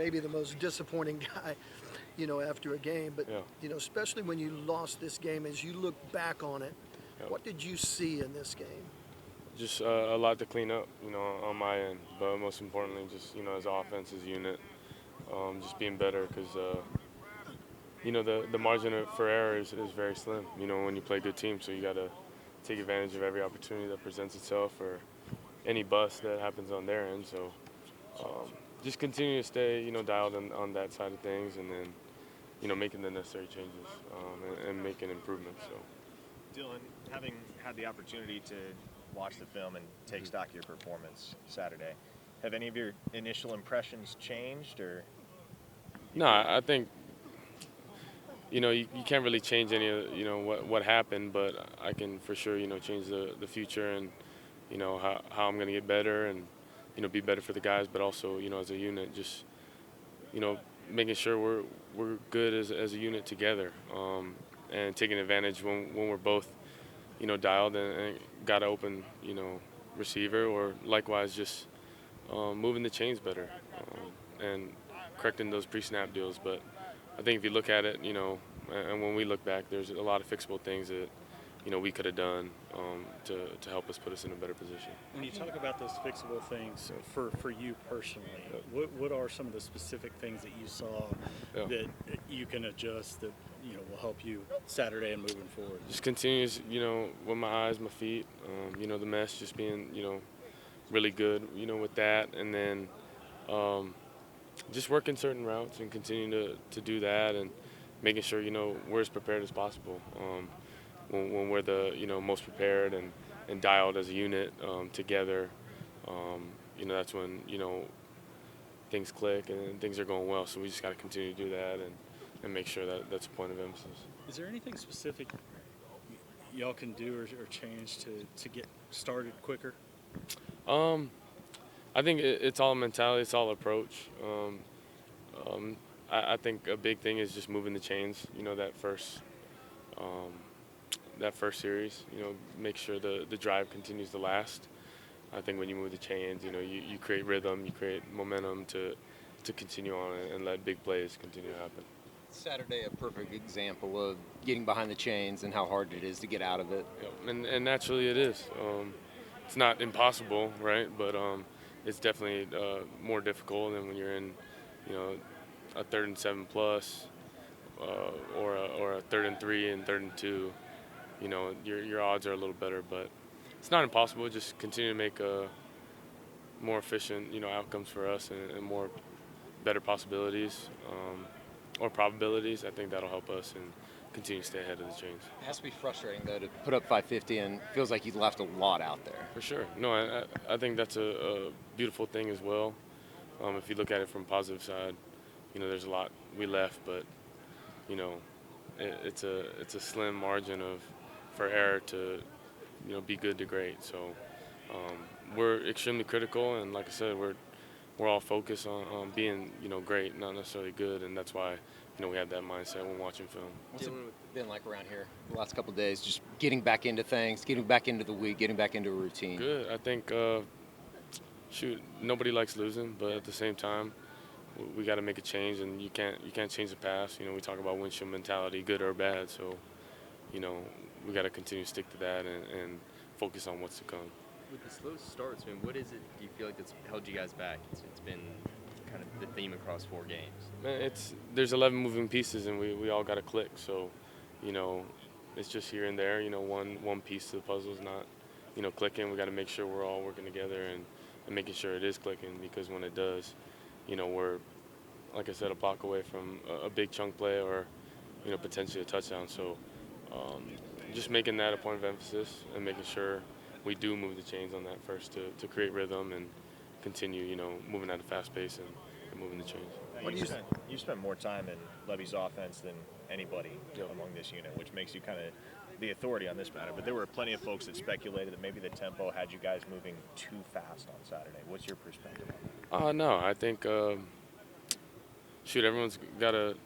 maybe the most disappointing guy, after a game. But, Yeah. especially when you lost this game, as you look back on it, Yeah. what did you see in this game? Just a lot to clean up, on my end. But most importantly, just as an offense, as a unit, just being better because the margin for error is very slim. When you play good teams, so you got to take advantage of every opportunity that presents itself or any bust that happens on their end. So just continue to stay dialed on that side of things, and then making the necessary changes and making improvements. So. Dillon, having had the opportunity to watch the film and take stock of your performance Saturday, have any of your initial impressions changed, or? No, I think you can't really change any of what happened, but I can for sure change the future and how I'm going to get better and be better for the guys, but also as a unit, just making sure we're good as a unit together, and taking advantage when we're both dialed and got an open receiver, or likewise just moving the chains better, and correcting those pre-snap deals. But I think if you look at it, and when we look back, there's a lot of fixable things that we could have done to help us put us in a better position. When you talk about those fixable things for you personally, what are some of the specific things that you saw that you can adjust that will help you Saturday and moving forward? Just continues, with my eyes, my feet, the mesh just being, really good, with that, and then just working certain routes and continuing to do that and making sure we're as prepared as possible. When we're the most prepared and dialed as a unit together, that's when things click and things are going well. So we just got to continue to do that and make sure that that's a point of emphasis. Is there anything specific y'all can do or change to get started quicker? I think it's all mentality, it's all approach. I think a big thing is just moving the chains. That first series, make sure the drive continues to last. I think when you move the chains, you create rhythm, you create momentum to continue on and let big plays continue to happen. Saturday, a perfect example of getting behind the chains and how hard it is to get out of it. And naturally it is. It's not impossible, right? But it's definitely more difficult than when you're in, a 3rd and 7 plus, or a 3rd and 3 and 3rd and 2. Your odds are a little better, but it's not impossible. Just continue to make more efficient, outcomes for us and more better possibilities or probabilities. I think that'll help us and continue to stay ahead of the chains. It has to be frustrating, though, to put up 550 and feels like you left a lot out there. For sure. No, I think that's a beautiful thing as well. If you look at it from a positive side, there's a lot we left, but, it's a slim margin for error to, be good to great. So we're extremely critical, and like I said, we're all focused on being, great, not necessarily good, and that's why, we have that mindset when watching film. What's it been like around here the last couple of days, just getting back into things, getting back into the week, getting back into a routine? Good. I think, nobody likes losing, but at the same time, we got to make a change, and you can't change the past. We talk about windshield mentality, good or bad, so, we got to continue to stick to that and focus on what's to come. With the slow starts, what is it do you feel like that's held you guys back? It's been kind of the theme across 4 games. Man, there's 11 moving pieces, and we all got to click. So, it's just here and there. One piece of the puzzle is not, clicking. We got to make sure we're all working together and making sure it is clicking, because when it does, we're, like I said, a block away from a big chunk play or, potentially a touchdown. So, just making that a point of emphasis and making sure we do move the chains on that first to create rhythm and continue, moving at a fast pace and moving the chains. You spent more time in Levy's offense than anybody among this unit, which makes you kind of the authority on this matter. But there were plenty of folks that speculated that maybe the tempo had you guys moving too fast on Saturday. What's your perspective on that? No, I think, everyone's got a,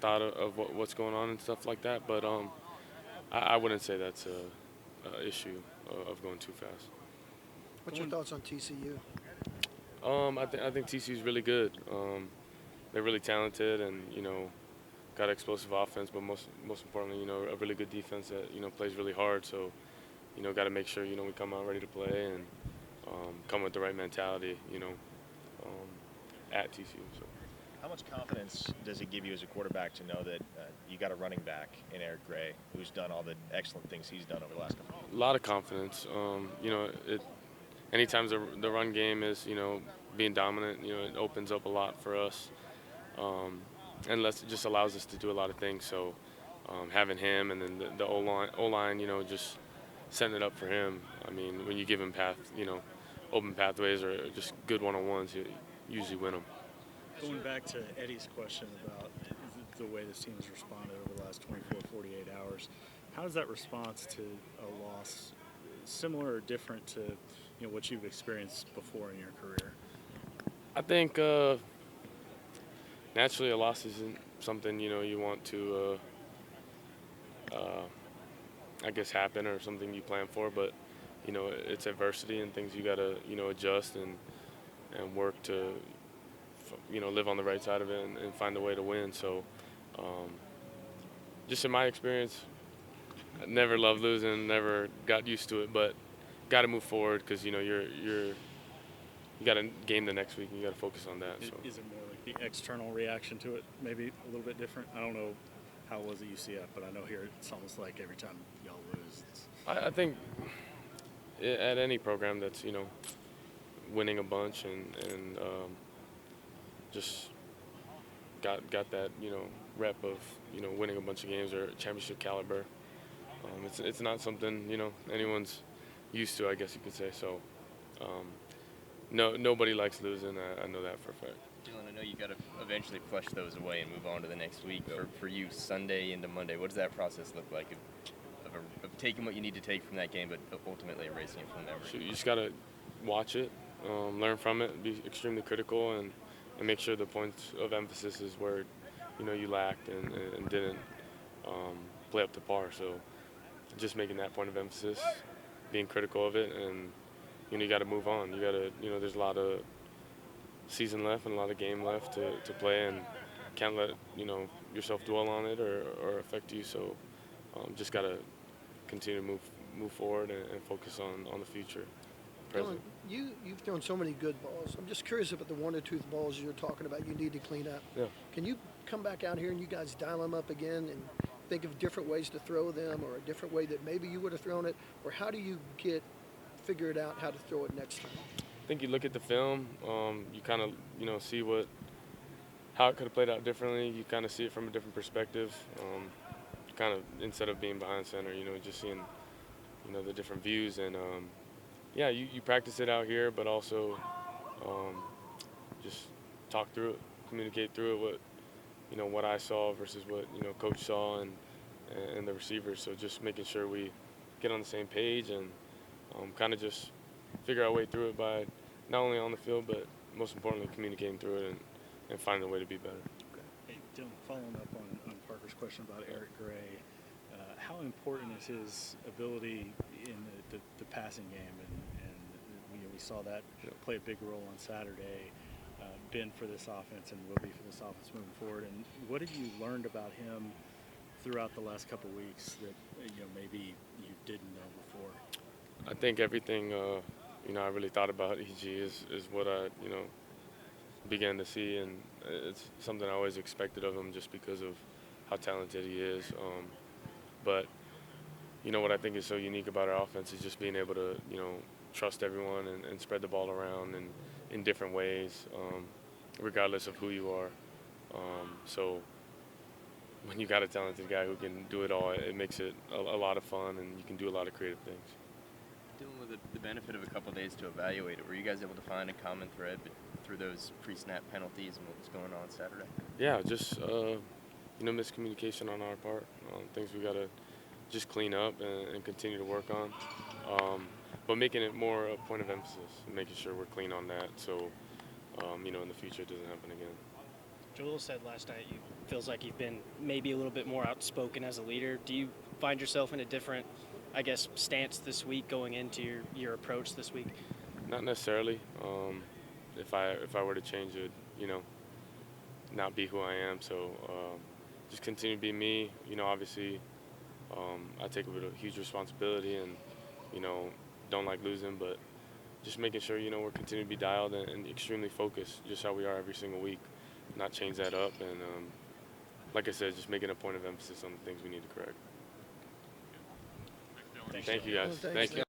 thought of what's going on and stuff like that. But I wouldn't say that's a issue of going too fast. What's your thoughts on TCU? I think TCU is really good. They're really talented, and got explosive offense, but most importantly, a really good defense that plays really hard. So got to make sure we come out ready to play and come with the right mentality. At TCU. So. How much confidence does it give you as a quarterback to know that you got a running back in Eric Gray who's done all the excellent things he's done over the last couple of years? A lot of confidence. Anytime the run game is being dominant, it opens up a lot for us, and it just allows us to do a lot of things. So having him and then the O line, just setting it up for him. I mean, when you give him open pathways or just good one-on-ones, you usually win them. Going back to Eddie's question about the way this team has responded over the last 24, 48 hours, how does that response to a loss similar or different to what you've experienced before in your career? I think naturally a loss isn't something you want to I guess happen or something you plan for, but it's adversity and things you gotta adjust and work to live on the right side of it and find a way to win. So just in my experience, I never loved losing, never got used to it, but got to move forward because you got to game the next week and you got to focus on that. So. Is it more like the external reaction to it, maybe a little bit different? I don't know how it was at UCF, but I know here it's almost like every time y'all lose. I think at any program that's winning a bunch and just got that rep of winning a bunch of games or championship caliber. It's not something anyone's used to, I guess you could say. So nobody likes losing. I know that for a fact. Dillon, I know you got to eventually flush those away and move on to the next week. For you, Sunday into Monday, what does that process look like of taking what you need to take from that game, but ultimately erasing it from memory? So you just gotta watch it, learn from it, be extremely critical, and make sure the points of emphasis is where you lacked and didn't play up to par. So just making that point of emphasis, being critical of it, and you got to move on. You got to there's a lot of season left and a lot of game left to play, and can't let yourself dwell on it or affect you. So just got to continue to move forward and focus on the future. Dillon, you've thrown so many good balls. I'm just curious about the one or two balls you're talking about you need to clean up. Yeah. Can you come back out here and you guys dial them up again and think of different ways to throw them or a different way that maybe you would have thrown it? Or how do you figure it out how to throw it next time? I think you look at the film, you kind of see how it could have played out differently. You kind of see it from a different perspective. Kind of instead of being behind center, just seeing the different views and yeah, you practice it out here, but also just talk through it, communicate through it, what I saw versus what coach saw and the receivers. So just making sure we get on the same page and kind of just figure our way through it by not only on the field, but most importantly communicating through it and finding a way to be better. Hey, Dillon, following up on Parker's question about Eric Gray, how important is his ability in the passing game? And we saw that play a big role on Saturday, been for this offense and will be for this offense moving forward. And what have you learned about him throughout the last couple of weeks that maybe you didn't know before? I think everything I really thought about EG is what I began to see, and it's something I always expected of him just because of how talented he is. But what I think is so unique about our offense is just being able to trust everyone and spread the ball around and in different ways, regardless of who you are. So when you got a talented guy who can do it all, it makes it a lot of fun, and you can do a lot of creative things. Dealing with the benefit of a couple of days to evaluate it, were you guys able to find a common thread through those pre-snap penalties and what was going on Saturday? Yeah, just miscommunication on our part, things we got to just clean up and continue to work on. But making it more a point of emphasis, making sure we're clean on that so, in the future it doesn't happen again. Joel said last night feels like you've been maybe a little bit more outspoken as a leader. Do you find yourself in a different, stance this week going into your approach this week? Not necessarily. if I were to change it, not be who I am. So just continue to be me. Obviously, I take a huge responsibility and, don't like losing, but just making sure, we're continuing to be dialed and extremely focused, just how we are every single week, not change that up. And like I said, just making a point of emphasis on the things we need to correct. Thank you, guys. Well, Thank you.